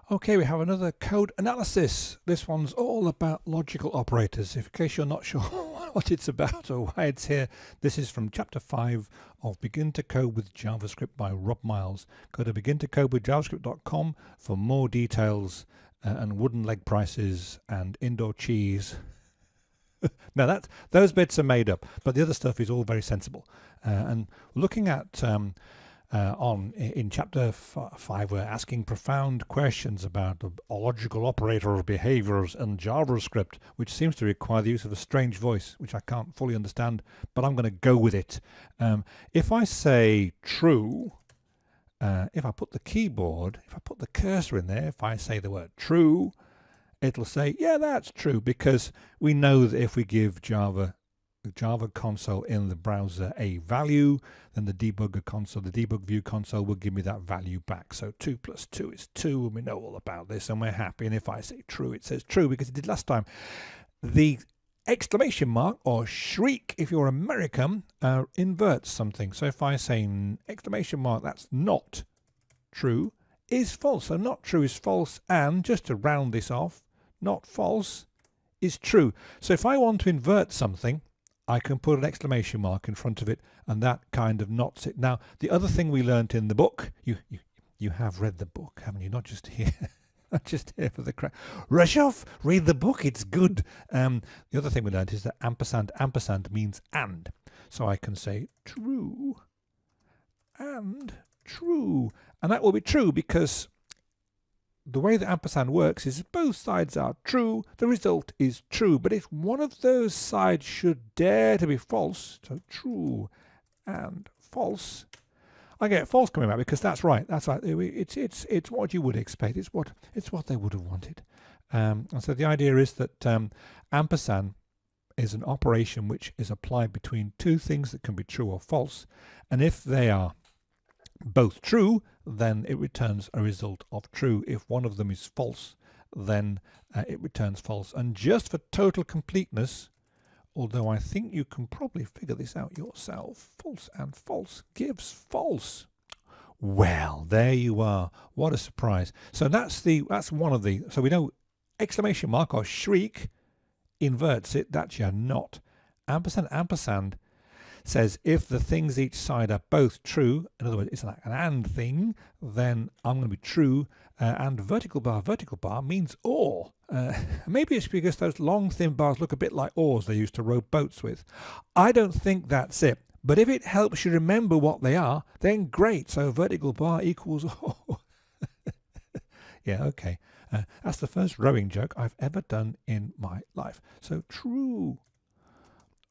Okay, we have another code analysis. This one's all about logical operators. In case you're not sure what it's about or why it's here, this is from chapter 5 of Begin to Code with JavaScript by Rob Miles. Go to begintocodewithjavascript.com for more details and wooden leg prices and indoor cheese. Now those bits are made up, but the other stuff is all very sensible. And looking at in chapter 5, we're asking profound questions about the logical operator behaviors in JavaScript, which seems to require the use of a strange voice, which I can't fully understand, but I'm going to go with it. If I say true, if I put the cursor in there, if I say the word true, it'll say, yeah, that's true, because we know that if we give the Java console in the browser a value, then the debugger console, the debug view console will give me that value back. So 2 plus 2 is 2, and we know all about this, and we're happy. And if I say true, it says true, because it did last time. The exclamation mark, or shriek if you're American, inverts something. So if I say exclamation mark, that's not true, is false. So not true is false, and just to round this off, not false is true. So if I want to invert something, I can put an exclamation mark in front of it, and that kind of knots it. Now, the other thing we learnt in the book, you have read the book, haven't you? Not just here, not just here for the crap. Rush off, read the book, it's good. The other thing we learnt is that ampersand means and. So I can say true and true, and that will be true because the way that ampersand works is both sides are true, the result is true. But if one of those sides should dare to be false, so true and false, I get false coming back because that's right. That's right. It's what you would expect. It's what they would have wanted. And so the idea is that ampersand is an operation which is applied between two things that can be true or false, and if they are both true, then it returns a result of true. If one of them is false, then it returns false. And just for total completeness, although I think you can probably figure this out yourself, false and false gives false. Well, there you are. What a surprise. So that's one of the, so we know exclamation mark or shriek inverts it. That's your not. Ampersand says if the things each side are both true, in other words, it's like an and thing, then I'm going to be true, and vertical bar means or. Maybe it's because those long thin bars look a bit like oars they used to row boats with. I don't think that's it, but if it helps you remember what they are, then great. So vertical bar equals or. Yeah, okay. That's the first rowing joke I've ever done in my life. So true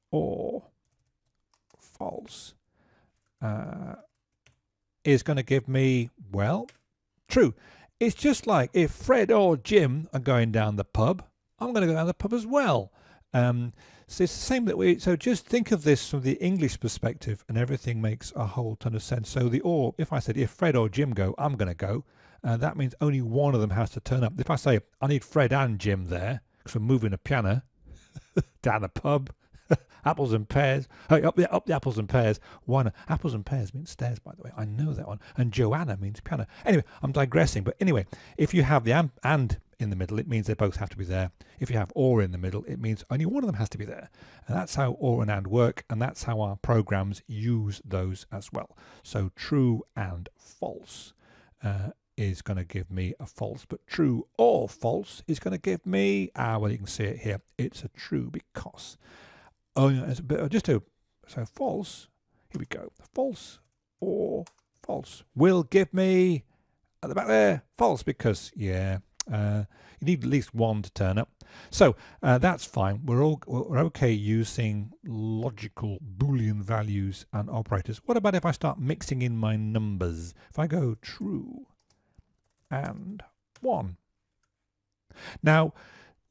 or false is going to give me, well, true. It's just like if Fred or Jim are going down the pub, I'm going to go down the pub as well. So it's the same so just think of this from the English perspective and everything makes a whole ton of sense. So if I said if Fred or Jim go, I'm going to go, that means only one of them has to turn up. If I say I need Fred and Jim there because we're moving a piano down the pub, apples and pears. Oh, up the apples and pears. One apples and pears means stairs, by the way. I know that one. And Joanna means piano. Anyway, I'm digressing. But anyway, if you have the and in the middle, it means they both have to be there. If you have or in the middle, it means only one of them has to be there. And that's how or and work. And that's how our programs use those as well. So true and false is going to give me a false. But true or false is going to give me, well, you can see it here. It's a true because. Oh, yeah, it's a bit, so false, here we go. False or false will give me, at the back there, false because, yeah, you need at least one to turn up. So that's fine. We're okay using logical Boolean values and operators. What about if I start mixing in my numbers? If I go true and 1. Now,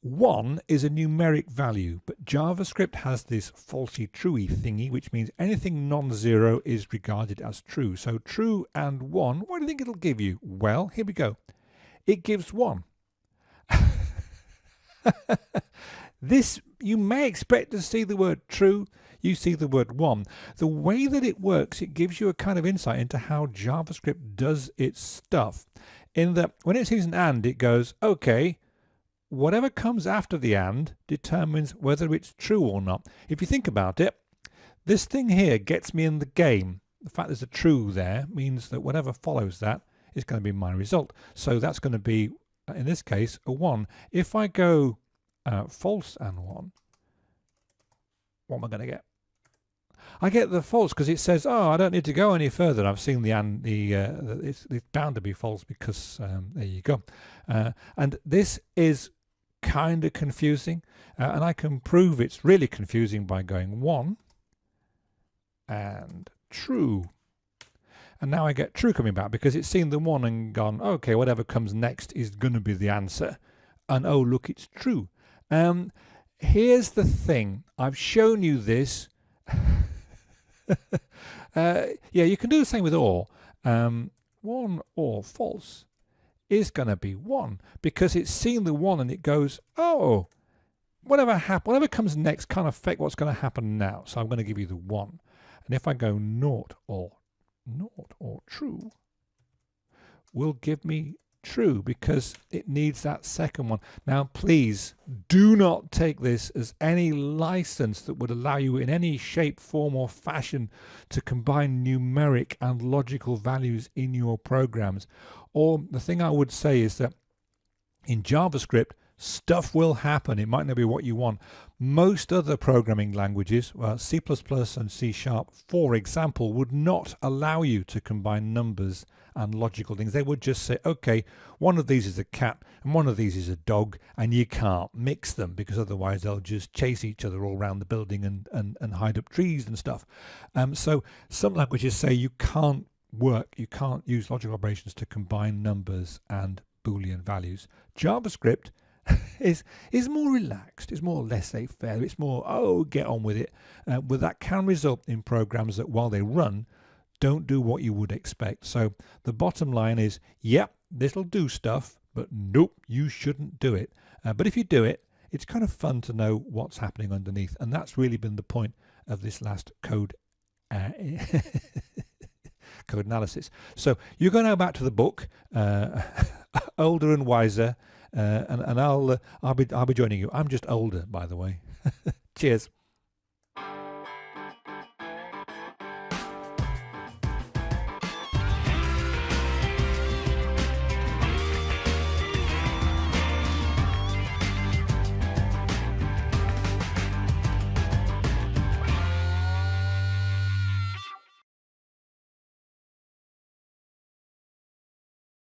1 is a numeric value, but JavaScript has this falsy truey thingy, which means anything non-zero is regarded as true. So true and 1, what do you think it'll give you? Well, here we go. It gives 1. This, you may expect to see the word true, you see the word 1. The way that it works, it gives you a kind of insight into how JavaScript does its stuff. in that when it sees an and, it goes, okay, whatever comes after the and determines whether it's true or not. If you think about it, this thing here gets me in the game. The fact there's a true there means that whatever follows that is going to be my result. So that's going to be, in this case, a 1. If I go false and 1, what am I going to get? I get the false because it says, oh, I don't need to go any further. I've seen the and, it's bound to be false because there you go. And this is kind of confusing, and I can prove it's really confusing by going 1 and true. And now I get true coming back because it's seen the 1 and gone, okay, whatever comes next is going to be the answer. And oh, look, it's true. Here's the thing. I've shown you this. Yeah, you can do the same with or. 1 or false is going to be 1 because it's seen the 1 and it goes, oh, whatever comes next can't affect what's going to happen now. So I'm going to give you the 1. And if I go naught or true, will give me true because it needs that second one. Now, please do not take this as any license that would allow you in any shape, form or fashion to combine numeric and logical values in your programs. Or the thing I would say is that in JavaScript, stuff will happen. It might not be what you want. Most other programming languages, C++ and C#, for example, would not allow you to combine numbers and logical things. They would just say, okay, one of these is a cat and one of these is a dog, and you can't mix them because otherwise they'll just chase each other all around the building and hide up trees and stuff. So some languages say you can't use logical operations to combine numbers and Boolean values. JavaScript is more relaxed, it's more laissez-faire, it's more, oh, get on with it. But that can result in programs that while they run don't do what you would expect. So the bottom line is, yep, this'll do stuff, but nope, you shouldn't do it. But if you do it, it's kind of fun to know what's happening underneath, and that's really been the point of this last code code analysis. So you're going to go back to the book, older and wiser, and I'll be joining you. I'm just older, by the way. Cheers.